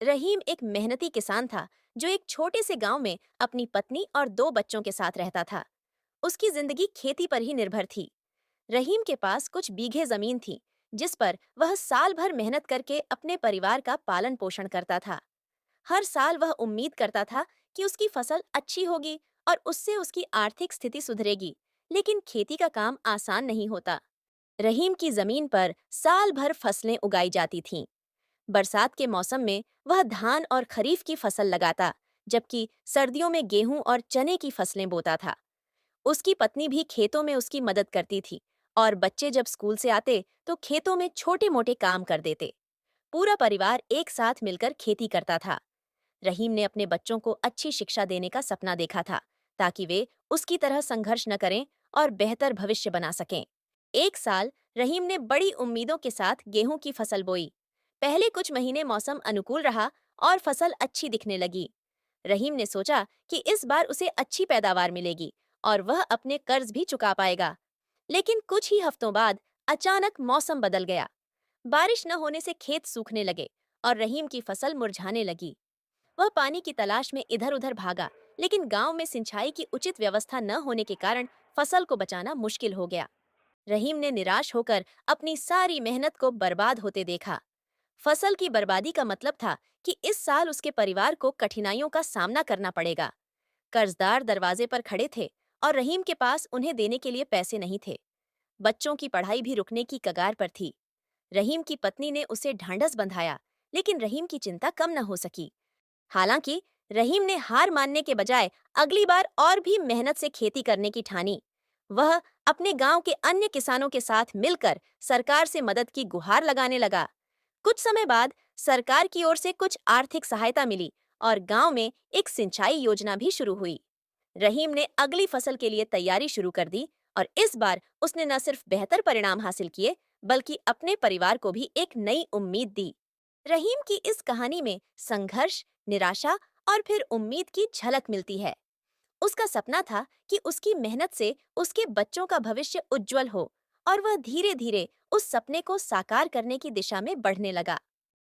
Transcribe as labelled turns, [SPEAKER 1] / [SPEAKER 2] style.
[SPEAKER 1] रहीम एक मेहनती किसान था जो एक छोटे से गांव में अपनी पत्नी और दो बच्चों के साथ रहता था। उसकी जिंदगी खेती पर ही निर्भर थी। रहीम के पास कुछ बीघे जमीन थी जिस पर वह साल भर मेहनत करके अपने परिवार का पालन पोषण करता था। हर साल वह उम्मीद करता था कि उसकी फसल अच्छी होगी और उससे उसकी आर्थिक स्थिति सुधरेगी। लेकिन खेती का काम आसान नहीं होता। रहीम की जमीन पर साल भर फसलें उगाई जाती थीं। बरसात के मौसम में वह धान और खरीफ की फसल लगाता, जबकि सर्दियों में गेहूं और चने की फसलें बोता था। उसकी पत्नी भी खेतों में उसकी मदद करती थी और बच्चे जब स्कूल से आते तो खेतों में छोटे मोटे काम कर देते। पूरा परिवार एक साथ मिलकर खेती करता था। रहीम ने अपने बच्चों को अच्छी शिक्षा देने का सपना देखा था ताकि वे उसकी तरह संघर्ष न करें और बेहतर भविष्य बना सकें। एक साल रहीम ने बड़ी उम्मीदों के साथ गेहूं की फसल बोई। पहले कुछ महीने मौसम अनुकूल रहा और फसल अच्छी दिखने लगी। रहीम ने सोचा कि इस बार उसे अच्छी पैदावार मिलेगी और वह अपने कर्ज भी चुका पाएगा। लेकिन कुछ ही हफ्तों बाद अचानक मौसम बदल गया। बारिश न होने से खेत सूखने लगे और रहीम की फसल मुरझाने लगी। वह पानी की तलाश में इधर-उधर भागा, लेकिन गांव में सिंचाई की उचित व्यवस्था न होने के कारण फसल को बचाना मुश्किल हो गया। रहीम ने निराश होकर अपनी सारी मेहनत को बर्बाद होते देखा। फसल की बर्बादी का मतलब था कि इस साल उसके परिवार को कठिनाइयों का सामना करना पड़ेगा। कर्जदार दरवाजे पर खड़े थे और रहीम के पास उन्हें देने के लिए पैसे नहीं थे। बच्चों की पढ़ाई भी रुकने की कगार पर थी। रहीम की पत्नी ने उसे ढांढस बंधाया, लेकिन रहीम की चिंता कम न हो सकी। हालांकि रहीम ने हार मानने के बजाय अगली बार और भी मेहनत से खेती करने की ठानी। वह अपने गांव के अन्य किसानों के साथ मिलकर सरकार से मदद की गुहार लगाने लगा। कुछ समय बाद सरकार की ओर से कुछ आर्थिक सहायता मिली और गांव में एक सिंचाई योजना भी शुरू हुई। रहीम ने अगली फसल के लिए तैयारी शुरू कर दी और इस बार उसने न सिर्फ बेहतर परिणाम हासिल किए, बल्कि अपने परिवार को भी एक नई उम्मीद दी। रहीम की इस कहानी में संघर्ष, निराशा और फिर उम्मीद की झलक मिलती है। उसका सपना था कि उसकी मेहनत से उसके बच्चों का भविष्य उज्जवल हो और वह धीरे धीरे उस सपने को साकार करने की दिशा में बढ़ने लगा।